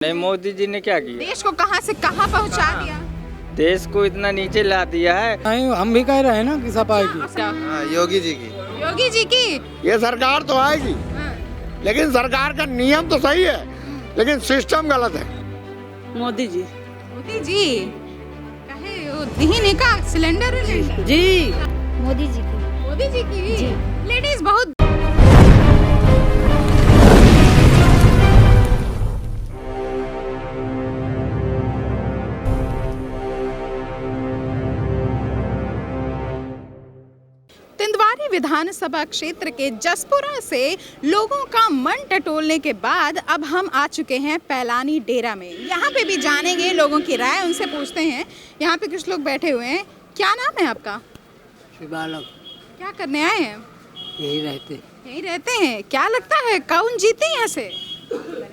नहीं, मोदी जी ने क्या किया? देश को कहां से कहां पहुंचा दिया। देश को इतना नीचे ला दिया है। नहीं, हम भी कह रहे हैं ना कि सपा आएगी। योगी जी की। योगी जी की ये सरकार तो आएगी, लेकिन सरकार का नियम तो सही है, लेकिन सिस्टम गलत है। मोदी जी। मोदी जी कहे वो दीने का सिलेंडर जी मोदी जी की। मोदी जी की लेडीज बहुत। तिंदवारी विधानसभा क्षेत्र के जसपुरा से लोगों का मन टटोलने के बाद अब हम आ चुके हैं पैलानी डेरा में। यहाँ पे भी जानेंगे लोगों की राय, उनसे पूछते हैं। यहाँ पे कुछ लोग बैठे हुए हैं। क्या नाम है आपका? बालक क्या करने आए हैं? यही रहते हैं। क्या लगता है कौन जीते यहाँ से?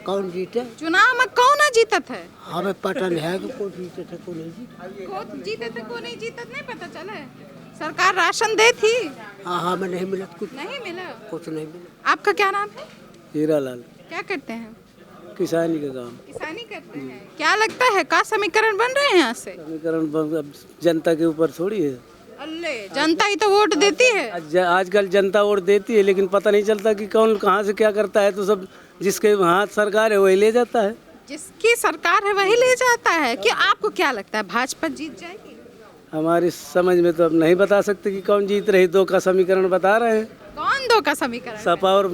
कौन जीते चुनाव में कौन जीतत है? हमें पता नहीं है कि कौन जीते थे कौन नहीं जीते। कौन जीते थे कौन नहीं जीतत नहीं पता चला। सरकार राशन दे थी। हाँ हमें नहीं मिला कुछ नहीं मिला। कुछ नहीं मिला। आपका क्या नाम है? हीरा लाल। क्या करते हैं? किसानी का काम। किसानी करते हैं। क्या लगता है का समीकरण बन रहे हैं यहाँ से? समीकरण अब जनता के ऊपर थोड़ी है। अल्ले जनता ही तो वोट देती है। आजकल जनता वोट देती है, लेकिन पता नहीं चलता कि कौन कहाँ से क्या करता है। तो सब जिसके हाथ सरकार है वही ले जाता है। जिसकी सरकार है वही ले जाता है। कि आपको क्या लगता है भाजपा जीत जाएगी? हमारी समझ में तो अब नहीं बता सकते कि कौन जीत रही। दो का समीकरण बता रहे हैं। कौन दो का समीकरण? सपा और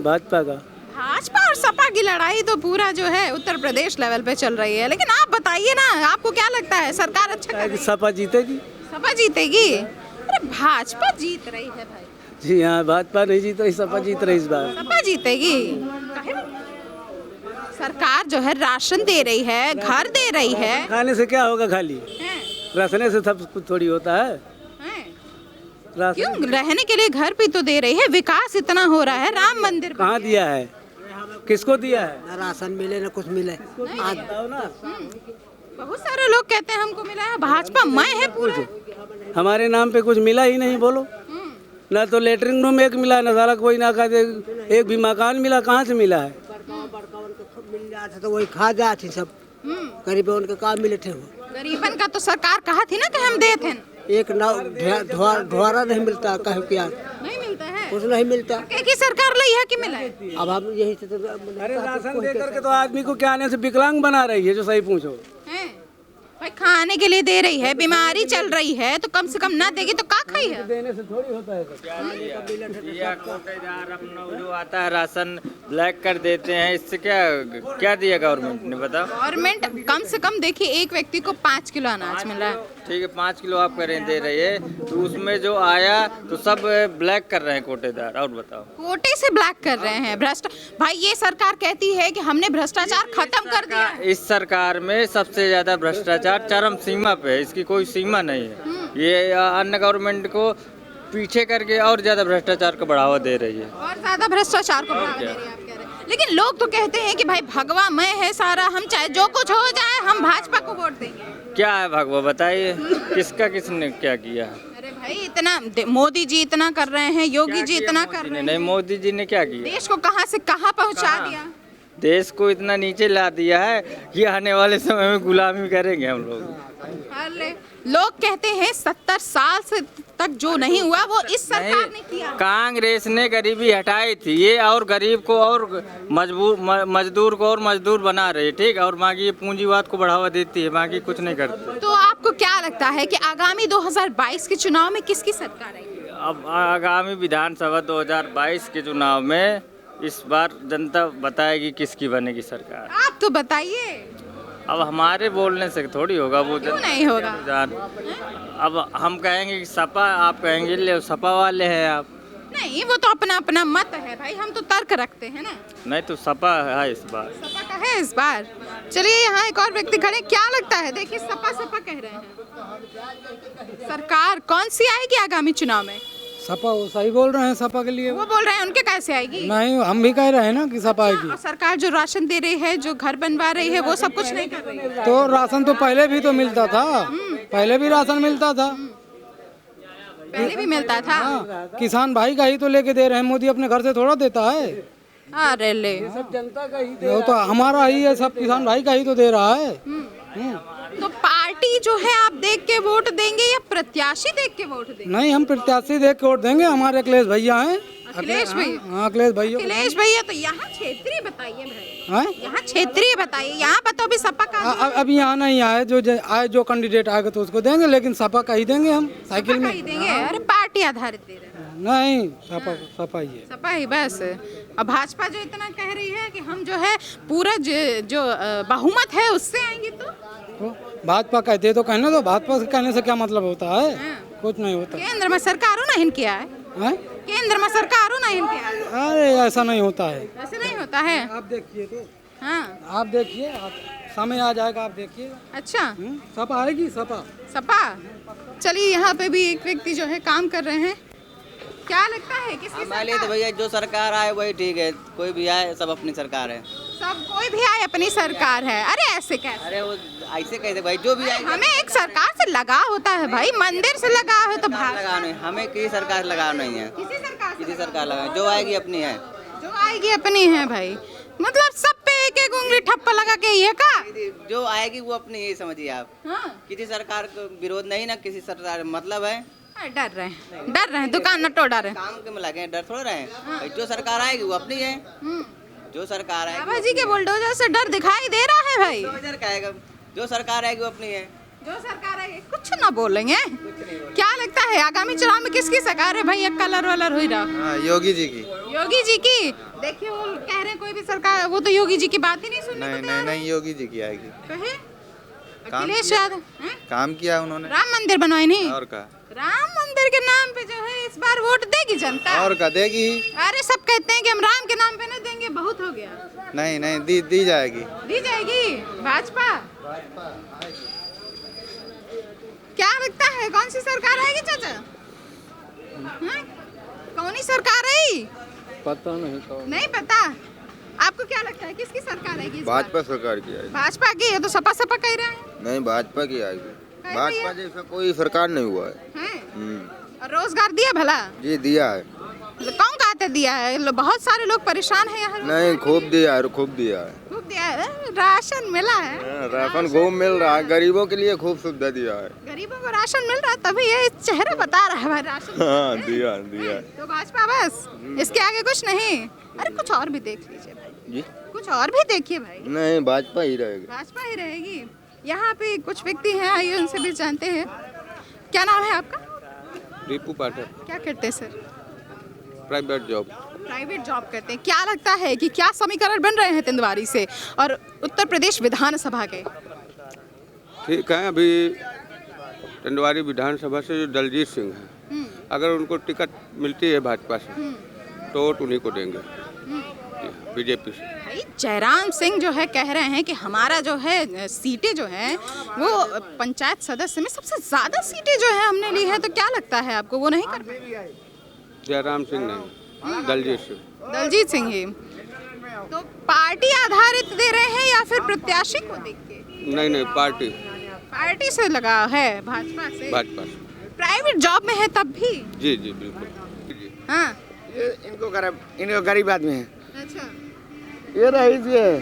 भाजपा का। भाजपा और सपा की लड़ाई तो पूरा जो है उत्तर प्रदेश लेवल पे चल रही है। लेकिन आप बताइए ना, आपको क्या लगता है सरकार अच्छा कर रही है? सपा जीतेगी। सपा जीतेगी? अरे भाजपा जीत रही है भाई। जी हाँ, भाजपा नहीं जीत रही, सपा जीत रही इस बार। सपा जीतेगी। सरकार जो है राशन दे रही है, घर दे रही है। खाने से क्या होगा? खाली राशने से सब कुछ थोड़ी होता है। क्यों? रहने के लिए घर भी तो दे रही है। विकास इतना हो रहा है, राम मंदिर कहाँ दिया है? किसको दिया है? न राशन मिले न कुछ मिले। आज बहुत सारे लोग कहते हैं हमको मिला है। भाजपा मैं है पूरा। हमारे नाम पे कुछ मिला ही नहीं। बोलो ना तो लेटरिन रूम एक मिला, ना सारा कोई ना खाते एक भी मकान मिला। कहाँ से मिला है? मिल जाते तो वही खा जाते सब। गरीबों के काम मिले थे। गरीबन का तो सरकार कहा थी ना कि हम दे थे। एक नाव ढोरा नहीं मिलता। कहे क्या नहीं मिलता है। कुछ नहीं मिलता। की सरकार ली है कि मिला है? अब हम यही से तो अरे राशन दे करके तो आदमी को क्या आने से विकलांग बना रही है। जो सही पूछो है भाई, खाने के लिए दे रही है, बीमारी चल रही है तो कम से कम ना देगी तो का खाई है? देने से थोड़ी होता है। कोटेदार अपना जो आता है राशन ब्लैक कर देते हैं। इससे क्या दिया गवर्नमेंट ने? बताओ। गवर्नमेंट कम से कम देखिए एक व्यक्ति को 5 किलो अनाज मिल रहा है। ठीक है, 5 किलो आप करें दे रही है, तो उसमें जो आया तो सब ब्लैक कर रहे हैं कोटेदार। और बताओ, कोटे से ब्लैक कर रहे हैं। भाई ये सरकार कहती है कि हमने भ्रष्टाचार खत्म कर दिया। इस सरकार में सबसे ज्यादा भ्रष्टाचार चरम सीमा पे है। इसकी कोई सीमा नहीं है। ये अन्य गवर्नमेंट को पीछे करके और ज्यादा भ्रष्टाचार को बढ़ावा दे रही है। और ज्यादा भ्रष्टाचार को बढ़ावा दे रही है आप कह रहे हैं। लेकिन लोग तो कहते हैं कि भाई भगवा मैं है सारा, हम चाहे जो कुछ हो जाए हम भाजपा को वोट देंगे। क्या है भगवा? बताइए किसने क्या किया है? अरे भाई इतना मोदी जी इतना कर रहे हैं, योगी जी इतना कर रहे हैं। नहीं, मोदी जी ने क्या किया? देश को कहां से कहां पहुंचा दिया। देश को इतना नीचे ला दिया है कि आने वाले समय में गुलामी करेंगे हम लोग। लोग कहते हैं 70 साल से तक जो नहीं हुआ वो इस सरकार ने किया। कांग्रेस ने गरीबी हटाई थी ये, और गरीब को और मजदूर को और मजदूर बना रही है। ठीक, और बाकी ये पूंजीवाद को बढ़ावा देती है, बाकी कुछ नहीं करती। तो आपको क्या लगता है कि आगामी 2022 के चुनाव में किसकी सरकार आएगी? अब आगामी विधानसभा 2022 के चुनाव में इस बार जनता बताएगी किसकी बनेगी सरकार। आप तो बताइए। अब हमारे बोलने से थोड़ी होगा वो। क्यों नहीं होगा? अब हम कहेंगे कि सपा, आप कहेंगे ले सपा वाले हैं आप। नहीं, वो तो अपना अपना मत है भाई, हम तो तर्क रखते हैं ना। नहीं तो सपा है इस बार। सपा का है इस बार। चलिए यहाँ एक और व्यक्ति खड़े, क्या लगता है? देखिए सपा कह रहे हैं। सरकार कौन सी आएगी आगामी चुनाव में? सपा वो सही बोल रहे हैं। सपा के लिए वो बोल रहे हैं, उनके कैसे आएगी? नहीं, हम भी कह रहे हैं ना कि सपा आएगी। और सरकार जो राशन दे रही है, जो घर बनवा रही है, वो सब कुछ नहीं कर रही है। तो राशन तो पहले भी तो मिलता था। पहले भी राशन मिलता था। पहले भी मिलता था। किसान भाई का ही तो लेके दे रहे हैं। मोदी अपने घर से थोड़ा देता है। अरे ले, सब जनता का ही वो तो हमारा ही है, सब किसान भाई का ही तो दे रहा है। तो पार्टी जो है आप देख के वोट देंगे या प्रत्याशी देख के वोट देंगे? नहीं, हम प्रत्याशी देख के वोट देंगे। हमारे अखिलेश भैया हैं। अखिलेश भैया? हाँ, अखिलेश भैया। अखिलेश भैया तो यहाँ क्षेत्रीय बताइए भाई, हैं? यहाँ क्षेत्रीय बताइए, यहाँ पर तो अभी सपा का अब यहाँ नहीं आए, जो कैंडिडेट आएगा तो उसको देंगे, लेकिन सपा का ही देंगे हम साइकिल में। ही देंगे। अरे पार्टी आधारित दे रहे हैं। नहीं, सपा ही है। सपा ही बस। अब भाजपा जो इतना कह रही है कि हम जो है पूरा जो बहुमत है उससे आएंगे, तो भाजपा कहते तो कहने दो, भाजपा से कहने से क्या मतलब होता है? कुछ नहीं होता। केंद्र में सरकारों ने इनके आए, केंद्र में सरकारों ने इनके आए। अरे ऐसा नहीं होता है, ऐसे नहीं होता है। आप देखिए तो। हाँ, आप देखिए, आप समय आ जाएगा, आप देखिए। अच्छा, सपा आएगी, सपा। सपा। चलिए, यहाँ पे भी एक व्यक्ति जो है काम कर रहे हैं। क्या लगता है किसकी हमारे लिए तो सरकार? भैया जो सरकार आए वही ठीक है, कोई भी आए सब अपनी सरकार है। सब कोई भी आए अपनी सरकार है। अरे ऐसे कैसे? अरे वो ऐसे कैसे भाई, जो भी आए हमें एक सरकार से लगाव होता है भाई, मंदिर से लगाव है तो लगाव नहीं, हमें किसी सरकार से लगाव नहीं है, किसी सरकार से किसी सरकार लगाव, जो आएगी अपनी है। जो आएगी अपनी है भाई। मतलब सब पे एक एक उंगली ठप्पा लगा के ये का? जो आएगी वो अपनी, ये समझिए आप। हाँ। किसी सरकार को विरोध नहीं, ना किसी सरकार मतलब है। डर रहे हैं, दुकान न तोड़ रहे हैं। काम के में लगे, डर थोड़ा रहे। भाई जो सरकार आएगी वो अपनी है, जो सरकार आएगी। बाबा जी के बुलडोजर से डर दिखाई दे रहा है भाई। बुलडोजर का आएगा, जो सरकार आएगी वो अपनी है। जो सरकार आएगी कुछ ना बोलेंगे। क्या लगता है आगामी चुनाव में किसकी सरकार है भाई? कलर वलर हुई रहा? योगी जी की। योगी जी की। देखिए वो कह रहे हैं कोई भी सरकार, वो तो योगी जी की बात ही नहीं सुनने को तैयार है। नहीं, योगी जी की आएगी। कहे अखिलेश यादव काम किया उन्होंने। राम मंदिर बनवाए नहीं? और का राम मंदिर के नाम पे जो है इस बार वोट देगी जनता। और का देगी। अरे सब कहते हैं कि हम राम के नाम पे न देंगे, बहुत हो गया। नहीं, दी जाएगी। दी जाएगी भाजपा। क्या लगता है कौन सी सरकार आएगी चाचा? हाँ? कौन सी सरकार आई? पता नहीं कौन। नहीं पता। आपको क्या लगता है किसकी सरकार आएगी इस बार? भाजपा सरकार की आएगी। भाजपा की है तो सपा कह रहे हैं। नहीं, भाजपा की आएगी। है भाजपा जैसा कोई सरकार नहीं हुआ है। हैं? और रोजगार दिया भला? जी दिया है। कौन कहते दिया है? बहुत सारे लोग परेशान हैं यहाँ। नहीं, खूब दिया है, खूब दिया है। खूब दिया है। राशन मिला है? राशन खूब मिल रहा है, गरीबों के लिए खूब सुविधा दिया है। गरीबों को राशन मिल रहा है, तभी ये चेहरा बता रहा है भाई राशन। हाँ, दिया है। तो भाजपा बस, इसके आगे कुछ नहीं। अरे कुछ और भी देख लीजिए भाई जी, कुछ और भी देखिए भाई। नहीं, भाजपा ही रहेगी। भाजपा ही रहेगी। यहाँ पे कुछ व्यक्ति हैं, आइए उनसे भी जानते हैं। क्या नाम है आपका? दीपू पाठक। क्या करते हैं sir? Private job. Private job करते हैं। क्या लगता है कि क्या समीकरण बन रहे हैं तिंदवारी से और उत्तर प्रदेश विधानसभा के? ठीक है, अभी टिंडवारी विधानसभा से जो दलजीत सिंह है, अगर उनको टिकट मिलती है भाजपा से तो वोट उन्हीं को देंगे, बीजेपी से। भाई जयराम सिंह जो है कह रहे हैं कि हमारा जो है सीटें जो है वो पंचायत सदस्य में सबसे ज्यादा सीटें जो है हमने ली है। तो क्या लगता है आपको वो नहीं कर पाएंगे? जयराम सिंह नहीं, दलजीत सिंह। दलजीत सिंह ही। तो पार्टी आधारित दे रहे हैं या फिर प्रत्याशी को देख के? नहीं, पार्टी से लगा है भाजपा से। प्राइवेट जॉब में है तब भी? जी बिल्कुल जी। हाँ। इनको गरीब आदमी है। अच्छा। ये रईस है।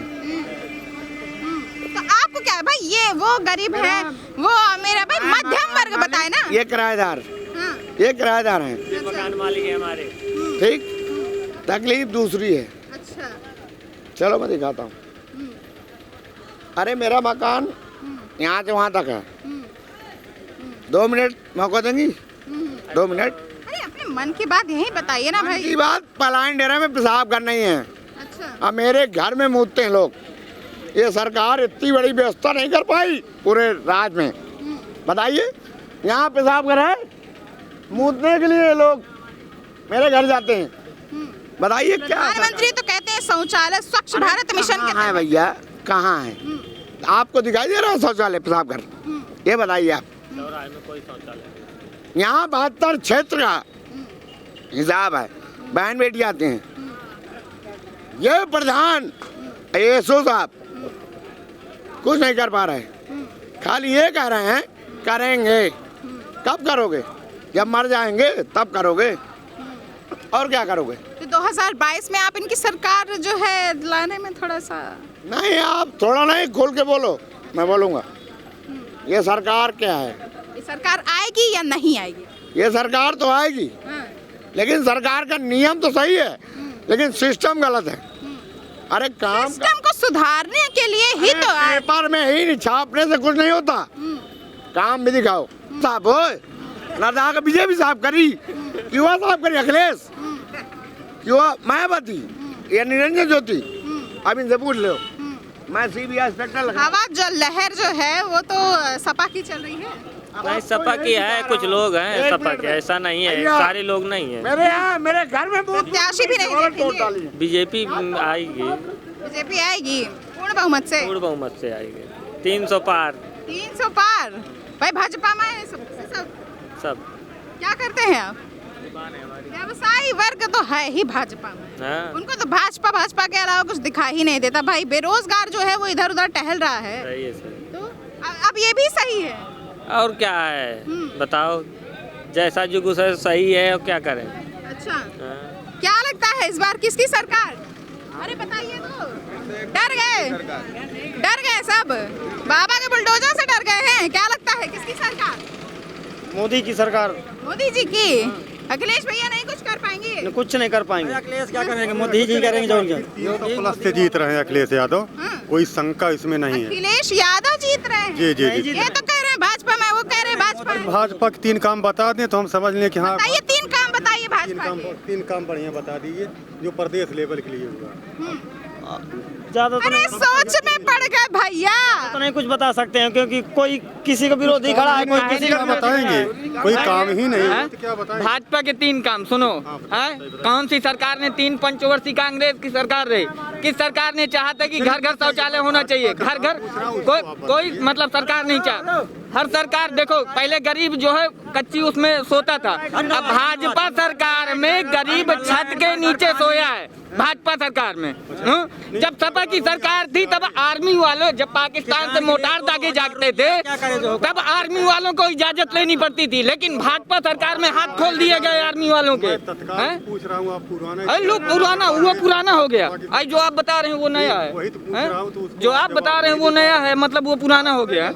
तो आपको क्या है भाई, ये वो गरीब है, वो मेरा भाई मध्यम वर्ग बताए ना। ये किराएदार। हाँ। ये किराएदार हैं। मकान मालिक है हमारे। ठीक, तकलीफ दूसरी है। अच्छा। चलो मैं दिखाता हूँ। अरे मेरा मकान यहाँ से वहाँ तक है। 2 मिनट मौका देंगी? 2 मिनट। अरे अपने मन की बात यही बताइए ना भाई। की बात पलायन डेरा में पेशाब करना ही है। अच्छा। अब मेरे घर में मूतते हैं लोग। ये सरकार इतनी बड़ी व्यवस्था नहीं कर पाई पूरे राज्य में। बताइए, यहाँ पेशाब कराए मूतने के लिए लोग मेरे घर जाते हैं। बताइए क्या? प्रधानमंत्री तो कहते हैं शौचालय स्वच्छ भारत मिशन के है भैया, कहाँ है? आपको दिखाई दे रहा है शौचालय पेशाब घर? ये बताइए आप। में कोई शौचालय यहाँ 72 क्षेत्र का हिसाब है, बहन बेटी आते हैं। ये प्रधान एसओ साहब कुछ नहीं कर पा रहे, खाली ये कह रहे हैं करेंगे। कब करोगे? जब मर जाएंगे तब करोगे। और क्या करोगे? तो 2022 में आप इनकी सरकार जो है लाने में थोड़ा सा नहीं, आप थोड़ा नहीं, खोल के बोलो, मैं बोलूँगा। ये सरकार क्या है? ये सरकार आएगी या नहीं आएगी? ये सरकार तो आएगी, हाँ। लेकिन सरकार का नियम तो सही है, लेकिन सिस्टम गलत है। अरे काम सिस्टम को सुधारने के लिए ही तो आए। पेपर में ही नहीं, छापने से कुछ नहीं होता, काम भी दिखाओ। साहब हो लद्दाख बीजेपी साहब करी, क्यों साहब करी, अखिलेश क्यों, मायावती, ये निरंजन ज्योति, अब इनसे पूछ लो। मैं CBI इंस्पेक्टर लगा। हवा जो लहर जो है वो तो सपा की चल रही है। नहीं, सपा की है, कुछ लोग हैं सपा के, ऐसा नहीं है, सारे लोग नहीं है। मेरे घर में प्रत्याशी भी नहीं देखेंगे। बीजेपी आएगी, बीजेपी आएगी पूर्ण बहुमत से। पूर्ण बहुमत से आएगी, 300 पार 300 पार। भाई भाजपा में है सब क्या करते हैं आप? व्यवसायी वर्ग तो है ही भाजपा में। हाँ। उनको तो भाजपा के अलावा कुछ दिखाई ही नहीं देता। भाई बेरोजगार जो है वो इधर उधर टहल रहा है, सही है, सही। तो अब ये भी सही है। और क्या है बताओ, जैसा जुग है सही है, और क्या करें। अच्छा, हाँ। क्या लगता है इस बार किसकी सरकार? अरे बताइए तो। डर गए सब, बाबा के बुलडोजर से डर गए हैं। क्या लगता है किसकी सरकार? मोदी की सरकार मोदी जी की। अखिलेश भैया नहीं कुछ कर पाएंगे? कुछ नहीं कर पाएंगे। अखिलेश क्या करेंगे, मोदी जी करेंगे जो उनके। प्लस से जीत रहे हैं अखिलेश यादव, हाँ। कोई शंका इसमें नहीं है। अखिलेश यादव जीत रहे हैं। जी जी जी। ये तो कह रहे हैं भाजपा में, वो कह रहे हैं भाजपा में। भाजपा के 3 काम बता दें तो हम समझ लें कि हाँ। बताइए 3 काम बताइए भाजपा के। 3 काम बढ़िया बता दीजिए जो प्रदेश लेवल के लिए हुआ। ज्यादा तो अरे सोच में पड़ गए भैया। तो नहीं कुछ बता सकते हैं, क्योंकि कोई किसी का विरोधी खड़ा है, कोई किसी का बताएंगे, कोई काम ही नहीं है तो क्या बताएं। भाजपा के 3 काम सुनो। कौन सी सरकार ने 3 पंचवर्षीय कांग्रेस की सरकार रही, किस सरकार ने चाहा था कि घर घर शौचालय होना चाहिए, घर घर कोई मतलब सरकार नहीं चाहा। हर सरकार देखो, पहले गरीब जो है कच्ची उसमें सोता था, अब भाजपा सरकार में गरीब छत के नीचे सोया है। भाजपा सरकार में जब सपा की सरकार थी तब आर्मी वालों, जब पाकिस्तान से मोटार दागे जागते थे तब आर्मी वालों को इजाजत लेनी पड़ती थी, लेकिन भाजपा सरकार में हाथ खोल दिए गए आर्मी वालों के। पूछ रहा हूँ आप पुराना, लोग पुराना हो गया। आज जो आप बता रहे हैं वो नया है, जो आप बता रहे हैं वो नया है, मतलब वो पुराना हो गया।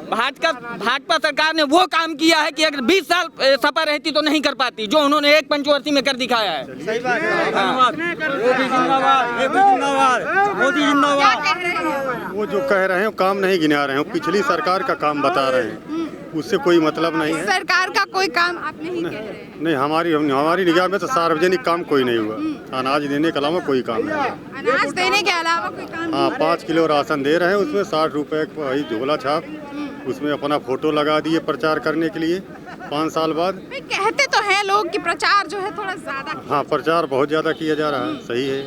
भाजपा सरकार ने वो काम किया है कि अगर 20 साल सपा रहती तो नहीं कर पाती, जो उन्होंने 1 पंचवर्षीय में कर दिखाया है। मोदी जिंदाबाद। वो जो कह रहे हैं काम नहीं गिना रहे हैं, पिछली सरकार का काम बता रहे हैं, उससे कोई मतलब नहीं है। सरकार का कोई काम आप नहीं कह रहे हैं? नहीं, हमारी निगाह में तो सार्वजनिक काम कोई नहीं हुआ। अनाज देने के अलावा कोई काम नहीं है। अनाज देने के अलावा कोई काम हाँ, नहीं? 5 किलो राशन दे रहे हैं, उसमें 60 रुपए वही झोला छाप, उसमें अपना फोटो लगा दिए प्रचार करने के लिए 5 साल बाद। भाई कहते तो हैं लोग कि प्रचार जो है थोड़ा ज्यादा। हाँ, प्रचार बहुत ज्यादा किया जा रहा है, सही है।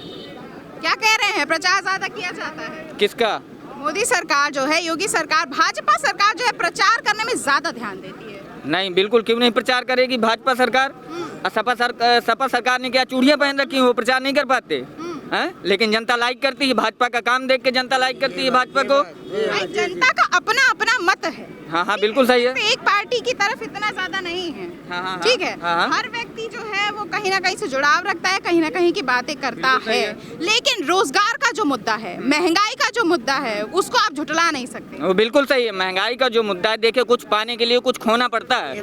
क्या कह रहे हैं, प्रचार ज्यादा किया जाता है? किसका? मोदी सरकार जो है, योगी सरकार, भाजपा सरकार जो है प्रचार करने में ज्यादा ध्यान देती है। नहीं, बिल्कुल क्यों नहीं प्रचार करेगी भाजपा सरकार। सपा सरकार ने क्या चूड़ियां पहन रखी, वो प्रचार नहीं कर पाते हैं, लेकिन जनता लाइक करती है। भाजपा का काम देख के जनता लाइक करती है भाजपा को। भाई जनता का अपना अपना मत है। हाँ, बिल्कुल सही है। एक पार्टी की तरफ इतना ज्यादा नहीं है। हाँ, ठीक है। हाँ। हर व्यक्ति जो है वो कहीं ना कहीं से जुड़ाव रखता है, कहीं ना कहीं की बातें करता है, लेकिन रोजगार का जो मुद्दा है, महंगाई का जो मुद्दा है, उसको आप झुटला नहीं सकते। वो बिल्कुल सही है। महंगाई का जो मुद्दा है, देखिए कुछ पाने के लिए कुछ खोना पड़ता है।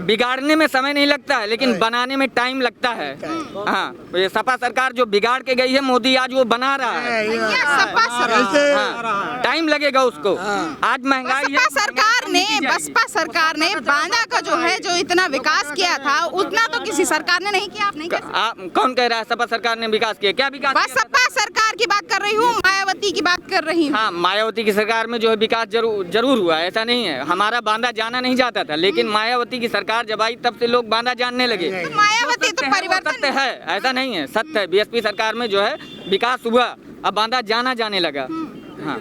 बिगाड़ने में समय नहीं लगता है, लेकिन बनाने में टाइम लगता है। हाँ, ये सपा सरकार जो बिगाड़ के गई है, मोदी आज वो बना रहा है। हाँ, टाइम लगेगा उसको। आज महंगाई बसपा सरकार ने बांदा का जो है जो इतना विकास किया था, उतना तो किसी सरकार ने नहीं किया। आप नहीं कौन कह रहा है सपा सरकार ने विकास किया? क्या विकास? बसपा सरकार की बात कर रही हूँ, मायावती की बात कर रही हूँ। हाँ, मायावती की सरकार में जो है विकास जरूर हुआ है, ऐसा नहीं है। हमारा बांदा जाना नहीं जाता था, लेकिन मायावती की सरकार जब आई तब से लोग बांदा जानने लगे। तो मायावती तो परिवर्तन सत्य है, ऐसा नहीं है, सत्य है। बीएसपी सरकार में जो है विकास हुआ, अब बांदा जाने लगा। हाँ,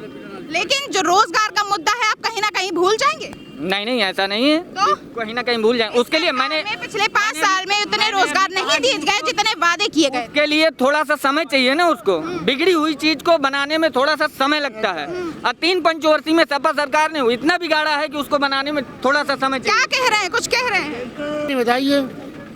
लेकिन जो रोजगार का मुद्दा है आप कहीं ना कहीं भूल जाएंगे। नहीं, ऐसा नहीं है, तो कहीं ना कहीं भूल जाएंगे। उसके लिए मैंने पिछले 5 साल में उतने रोजगार नहीं दिए गए जितने वादे किए गए। के लिए थोड़ा सा समय चाहिए ना उसको। बिगड़ी हुई चीज को बनाने में थोड़ा सा समय लगता है, और 3 पंचवर्षीय में सपा सरकार ने इतना बिगाड़ा है कि उसको बनाने में थोड़ा सा समय चाहिए। क्या कह रहे हैं, कुछ कह रहे हैं? बताइए,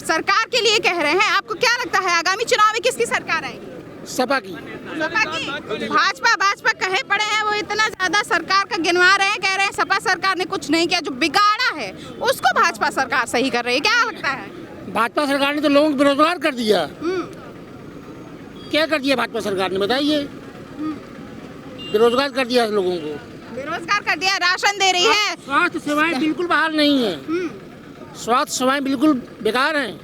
सरकार के लिए कह रहे हैं, आपको क्या लगता है आगामी चुनाव में किसकी सरकार आएगी? सपा की। सपा की? भाजपा कहे पड़े हैं, वो इतना ज्यादा सरकार का गिनवा रहे हैं, कह रहे हैं सपा सरकार ने कुछ नहीं किया, जो बिगाड़ा है उसको भाजपा सरकार सही कर रही है, क्या लगता है? भाजपा सरकार ने तो लोगों को बेरोजगार कर दिया। क्या कर दिया भाजपा सरकार ने बताइए? बेरोजगार कर दिया लोगों को, बेरोजगार कर दिया, राशन दे रही है, स्वास्थ्य सेवाएं बिल्कुल बहाल नहीं है, स्वास्थ्य सेवाएं बिल्कुल बेकार हैं।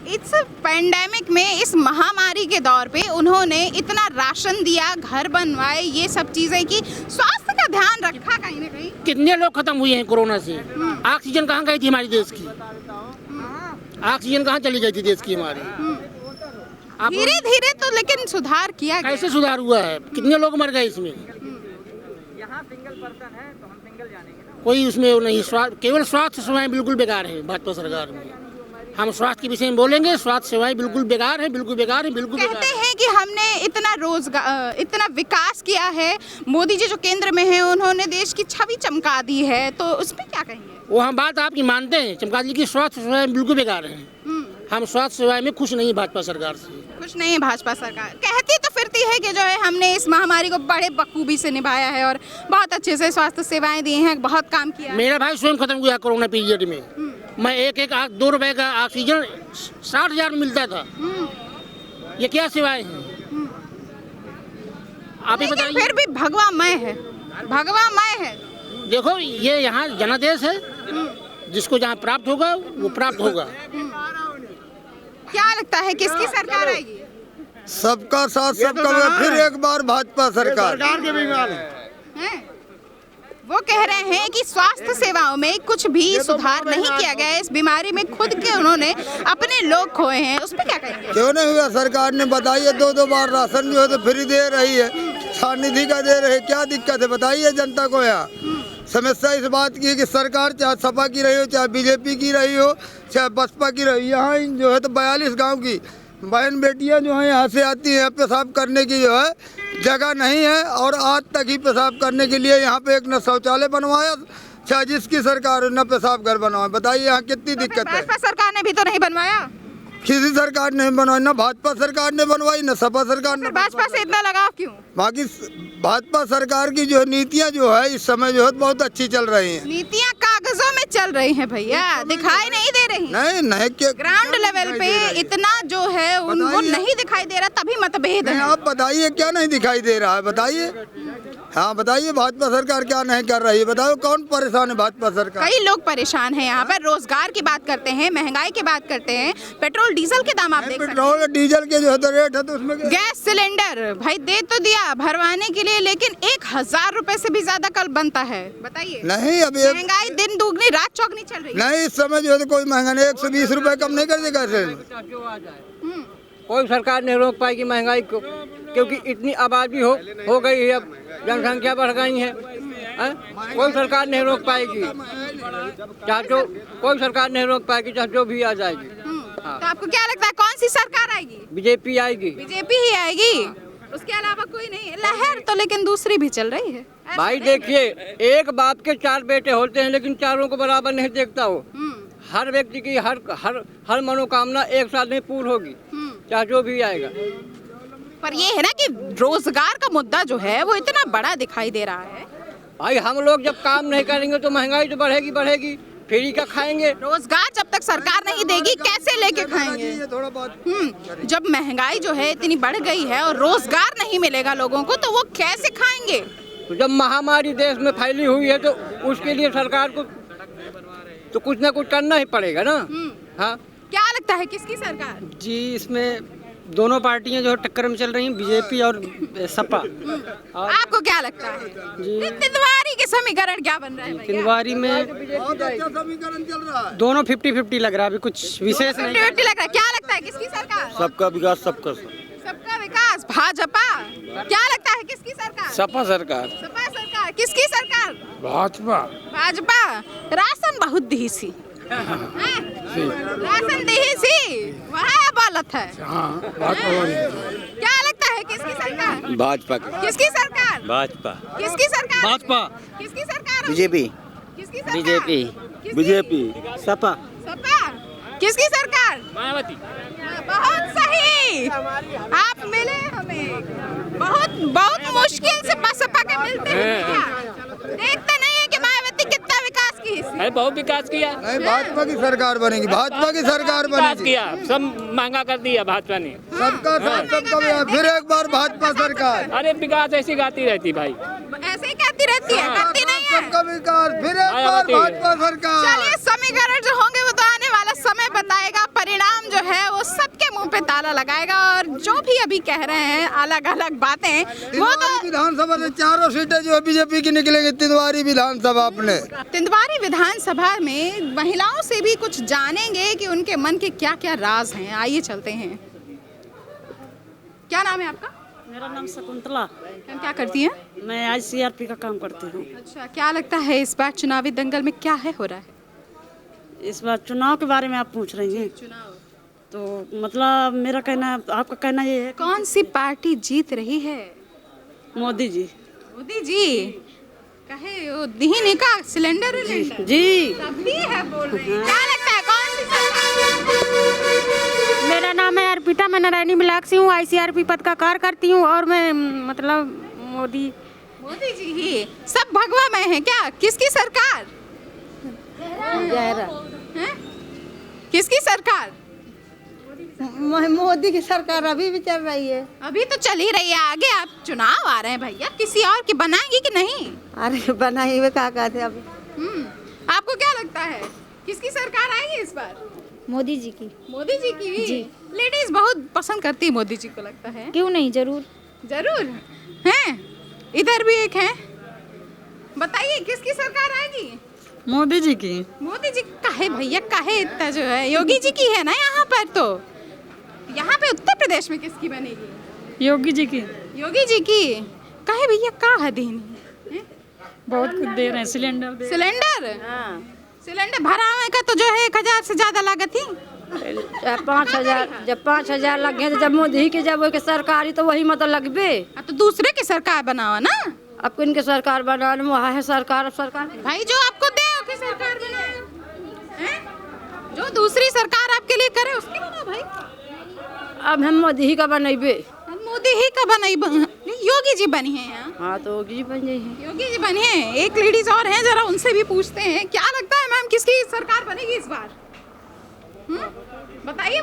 इस पैंडेमिक में, इस महामारी के दौर पे उन्होंने इतना राशन दिया, घर बनवाए, ये सब चीजें की, स्वास्थ्य का ध्यान रखा कहीं ना कहीं। कितने लोग खत्म हुए हैं कोरोना से? ऑक्सीजन कहाँ गई थी हमारी देश की? ऑक्सीजन कहाँ चली गई थी देश की हमारी? धीरे धीरे तो लेकिन सुधार किया गया। कैसे सुधार हुआ है? कितने लोग मर गए इसमें? यहाँ सिंगल पर्सन है तो हम सिंगल जानेंगे ना। कोई उसमें वो नहीं, केवल स्वास्थ्य सेवाएं बिल्कुल बेकार है भाजपा सरकार में। हम स्वास्थ्य के विषय में बोलेंगे, स्वास्थ्य सेवाएं बिल्कुल बेकार है, बिल्कुल बेकार है, बिल्कुल बेकार। कहते हैं कि हमने इतना रोजगार, इतना विकास किया है, मोदी जी जो केंद्र में हैं उन्होंने देश की छवि चमका दी है, तो उस पर क्या कहेंगे? वो हम बात आपकी मानते हैं, चमका दी की स्वास्थ्य सेवाएं बिल्कुल बेकार है। हम स्वास्थ्य सेवाएं में खुश नहीं भाजपा सरकार से। कुछ नहीं है भाजपा सरकार। कहती तो फिरती है कि जो है हमने इस महामारी को बड़े बखूबी से निभाया है और बहुत अच्छे से स्वास्थ्य सेवाएं दी हैं, बहुत काम किया। मेरा भाई स्वयं खत्म हुआ कोरोना पीरियड में। मैं एक 2 रुपए का ऑक्सीजन 60,000 में मिलता था। ये क्या सेवाएं हैं? आप ही बताइए। फिर भी भगवामय है, भगवामय है। देखो ये यहाँ जनादेश है, जिसको जहाँ प्राप्त होगा वो प्राप्त होगा। क्या लगता है किसकी सरकार आएगी? सबका साथ सबका विकास, फिर एक बार भाजपा सरकार। के बीमार हैं? वो कह रहे हैं कि स्वास्थ्य सेवाओं में कुछ भी सुधार नहीं किया गया है। इस बीमारी में खुद के उन्होंने अपने लोग खोए हैं, उस पर क्या कहेंगे? क्यों नहीं हुआ? सरकार ने बताइए 2-2 बार राशन जो है तो फ्री दे रही है, निधि का दे रहे, क्या दिक्कत है बताइए जनता को। यहाँ समस्या इस बात की है कि सरकार चाहे सपा की रही हो, चाहे बीजेपी की रही हो, चाहे बसपा की रही, यहाँ जो है तो 42 गांव की बहन बेटियां जो हैं यहाँ से आती हैं, पेशाब करने की जो है जगह नहीं है, और आज तक ही पेशाब करने के लिए यहाँ पे एक न शौचालय बनवाया, चाहे जिसकी सरकार न पेशाब घर बनवाए। बताइए यहाँ कितनी दिक्कत है। भाजपा सरकार ने भी तो नहीं बनवाया, किसी सरकार ने बनवाई, न भाजपा सरकार ने बनवाई, न सपा सरकार ने। भाजपा से इतना लगाव क्यों? बाकी भाजपा सरकार की जो नीतियाँ जो है इस समय जो है बहुत अच्छी चल रही हैं। नीतियाँ कागजों में चल रही हैं भैया, दिखाई नहीं दे रही। नहीं ग्राउंड लेवल पे इतना जो है उनको नहीं दिखाई दे रहा, तभी मतभेद है। आप बताइए क्या नहीं दिखाई दे रहा है? बताइए, हाँ बताइए भाजपा सरकार क्या नहीं कर रही है? बताओ कौन परेशान है भाजपा सरकार? कई लोग परेशान हैं यहाँ पर। रोजगार की बात करते हैं, महंगाई की बात करते हैं, पेट्रोल डीजल के दाम आप देख सकते हैं। पेट्रोल डीजल के जो है तो रेट है तो उसमें गैस सिलेंडर भाई दे तो दिया भरवाने के लिए, लेकिन 1000 रुपए से भी ज्यादा कल बनता है। बताइए। नहीं, अभी महंगाई दिन दुगनी रात चौगनी चल रही है। नहीं, इस समय जो है तो कोई महंगा नहीं, 120 रुपए कम नहीं कर देगा। कोई सरकार नहीं रोक पाएगी महंगाई को, क्योंकि इतनी आबादी हो गई है, अब जनसंख्या बढ़ गई है। कोई सरकार नहीं रोक पाएगी, चाहे जो कोई सरकार नहीं रोक पाएगी, चाहे जो भी आ जाएगी। तो आपको क्या लगता है कौन सी सरकार आएगी? बीजेपी आएगी। बीजेपी ही आएगी, उसके अलावा कोई नहीं। लहर तो लेकिन दूसरी भी चल रही है भाई। देखिए, एक बाप के 4 बेटे होते हैं, लेकिन चारों को बराबर नहीं देखता हो। हर व्यक्ति की हर मनोकामना एक साथ में पूर्ण होगी, चाहे जो भी आएगा। पर ये है ना कि रोजगार का मुद्दा जो है वो इतना बड़ा दिखाई दे रहा है। भाई हम लोग जब काम नहीं करेंगे तो महंगाई तो बढ़ेगी। फ्री का खाएंगे? रोजगार जब तक सरकार नहीं देगी कैसे लेके खाएंगे? जब महंगाई जो है इतनी बढ़ गई है और रोजगार नहीं मिलेगा लोगों को, तो वो कैसे खाएंगे? तो जब महामारी देश में फैली हुई है तो उसके लिए सरकार को तो कुछ ना कुछ करना ही पड़ेगा ना। हाँ, क्या लगता है किसकी सरकार? जी, इसमें दोनों पार्टियां जो टक्कर में चल रही हैं, बीजेपी और सपा। आपको क्या लगता है तिंदवारी के समीकरण क्या बन रहा है? तिंदवारी में बहुत अच्छा समीकरण चल रहा है। दोनों 50-50 लग रहा है, अभी कुछ विशेष नहीं। 50-50 लग रहा है। क्या लगता है किसकी सरकार? सबका विकास, सबका विकास। भाजपा। क्या लगता है किसकी सरकार? सपा सरकार। सपा सरकार। किसकी सरकार? भाजपा। राशन बहुत दी सी, राशन दी सी, वह बालत है। क्या लगता है किसकी सरकार? भाजपा। किसकी सरकार? भाजपा। किसकी सरकार? भाजपा। किसकी सरकार? बीजेपी। किसकी सरकार? बीजेपी। सपा। सपा। किसकी सरकार? सरकार? मायावती। बहुत सही, आप मिले हमें। बहुत मुश्किल से बसपा के मिलते हैं क्या? देखते नहीं है कि मायावती कितना विकास की है? बहुत विकास किया। नहीं, भाजपा की सरकार बनेगी, भाजपा की सरकार बनेगी। किया, सब महंगा कर दिया भाजपा ने। सबका साथ सबका, फिर एक बार भाजपा सरकार। अरे विकास ऐसी गाती रहती भाई, ऐसे ही कहती रहती है, करती नहीं है। सबका विकास, फिर एक बार भाजपा सरकार। चलिए, समीकरण जो होंगे वो तो आने वाला समय बताएगा, परिणाम जो है वो सबके मुंह पे ताला लगाएगा। और जो भी अभी कह रहे हैं अलग अलग बातें, वो तो विधानसभा से 4 सीटें जो बीजेपी की निकलेंगी तिंदवारी विधानसभा अपने। तिंदवारी विधानसभा में महिलाओं से भी कुछ जानेंगे कि उनके मन के क्या क्या राज हैं। आइए चलते हैं। क्या नाम है आपका? मेरा नाम शकुंतला। हम क्या करती हैं? मैं ICRP का काम करती हूँ। अच्छा, क्या लगता है इस बार चुनावी दंगल में क्या है हो रहा है? इस बार चुनाव के बारे में आप पूछ रही हैं? चुनाव तो मतलब मेरा कहना, आपका कहना ये है कौन सी पार्टी जीत रही है? मोदी जी। मोदी जी कहे वो दीनी का सिलेंडर विलेंडर जी सभी है बोल रहे हैं। क्या लगता है कौन सी सरकार? मेरा नाम है अर्पिता, मैं नारायणी मिलाक्सी हूँ, ICRP पद का कार्य करती हूँ। और मैं मतलब मोदी जी ही सब भगवा में है क्या? किसकी सरकार? हैं? किसकी सरकार? मोदी की सरकार अभी भी चल रही है। अभी तो चल ही रही है, आगे आप चुनाव आ रहे हैं भैया, किसी और की बनाएंगी कि नहीं? अरे बनाई हुए क्या कहते हैं अभी। आपको क्या लगता है किसकी सरकार आएगी इस बार? मोदी जी की। मोदी जी की जी। लेडीज बहुत पसंद करती है मोदी जी को, लगता है। क्यों नहीं, जरूर जरूर हैं। इधर भी एक है, बताइए किसकी सरकार आएगी? मोदी जी की। मोदी जी काहे भैया, काहे इतना जो है? योगी जी की है ना यहाँ पर। तो यहाँ पे उत्तर प्रदेश में किसकी बनेगी? योगी जी की। योगी जी की। काहे भैया, का है देनी? बहुत कुछ दे रहे हैं, सिलेंडर सिलेंडर भरावे का तो जो है 1000 से ज्यादा लागत ही। 5,000, जब 5,000 लग गए तो जब मोदी की जब वो सरकारी तो वही मतलब लगबे। तो दूसरे की सरकार बनावा ना। अब इनके सरकार बनाने में वहाँ है सरकार। अब सरकार भाई जो आपको दे उसकी सरकार बनाए, जो दूसरी सरकार आपके लिए करे उसकी बनाओ भाई। अब हम मोदी ही का बनेबे। मोदी ही का बनाई योगी जी बनी है यहाँ। हाँ तो योगी जी बन जाइए। योगी जी बनी है। एक लेडीज और हैं, जरा उनसे भी पूछते हैं क्या लगता है मैम किसकी सरकार बनेगी इस बार? बताइए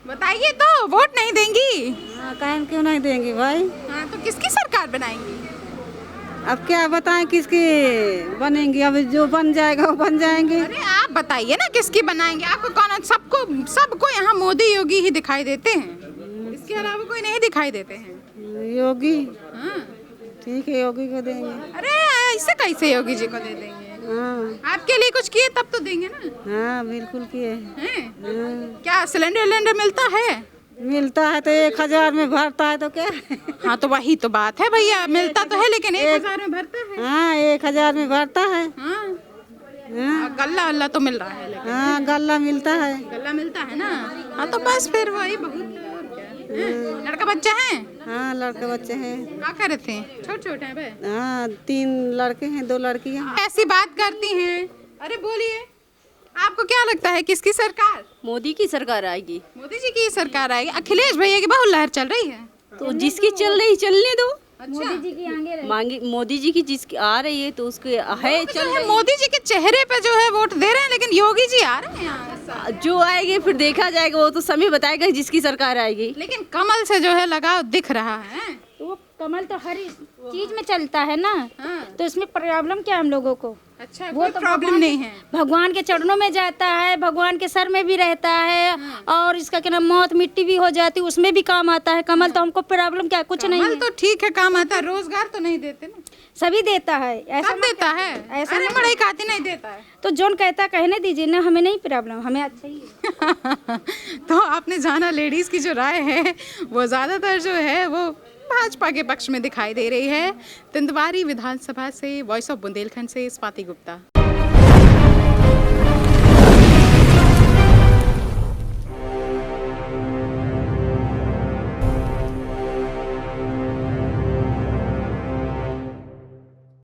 बताइए तो वोट नहीं देंगी? कायम क्यों नहीं देंगे भाई? हाँ तो किसकी सरकार बनाएंगी? अब क्या बताएं किसकी बनेंगी, अब जो बन जाएगा वो बन जाएंगे। अरे आप बताइए ना किसकी बनाएंगे? आपको कौन? सबको यहाँ मोदी योगी ही दिखाई देते हैं, इसके अलावा कोई नहीं दिखाई देते हैं। योगी। हाँ ठीक है, योगी को देंगे। अरे ऐसे कैसे योगी जी को दे देंगे? हाँ आपके लिए कुछ किए तब तो देंगे ना। हाँ बिल्कुल किए हैं? क्या सिलेंडर मिलता है? मिलता है तो 1,000 में भरता है तो क्या? हाँ तो वही तो बात है भैया, मिलता तो है लेकिन 1,000 में भरता है। हाँ 1,000 में भरता है। हाँ गल्ला वल्ला तो मिल रहा है लेकिन। हाँ गल्ला मिलता है। गल्ला मिलता है ना। हाँ तो बस फिर वही बहुत। लड़का बच्चा है? हाँ लड़के बच्चे हैं। क्या कर रहे थे? छोटे हैं भाई। हाँ 3 लड़के हैं, 2 लड़कियाँ। ऐसी बात करती हैं। अरे बोलिए, आपको क्या लगता है किसकी सरकार? मोदी की सरकार आएगी। मोदी जी की सरकार आएगी। अखिलेश भैया की बहुत लहर चल रही है। तो जिसकी चल रही चलने दो। अच्छा। मोदी जी की जिसकी आ रही है तो उसके है चल रही। मोदी जी के चेहरे पे जो है वोट दे रहे हैं, लेकिन योगी जी आ रहे हैं यहाँ। जो आएंगे फिर देखा जाएगा, वो तो समय बताएगा जिसकी सरकार आएगी। लेकिन कमल से जो है लगाव दिख रहा है। तो वो कमल तो हर चीज में चलता है ना। तो इसमें प्रॉब्लम क्या हम लोगों को? अच्छा, वो तो प्रॉब्लम नहीं है। भगवान के चरणों में जाता है, भगवान के सर में भी रहता है। और इसका क्या नाम, मौत मिट्टी भी हो जाती है, उसमें भी काम आता है कमल। तो हमको प्रॉब्लम क्या? कुछ नहीं है। तो ठीक है, काम आता है। रोजगार तो नहीं देते ना? सभी देता है। ऐसा देता है? ऐसा नहीं बड़े खाते नहीं देता है। तो जोन कहता कहने दीजिए ना, हमें नहीं प्रॉब्लम, हमें अच्छा ही है। तो आपने जाना लेडीज की जो राय है वो ज्यादातर जो है वो भाजपा के पक्ष में दिखाई दे रही है। तिंदवारी विधानसभा से वॉइस ऑफ बुंदेलखंड से स्वाति गुप्ता।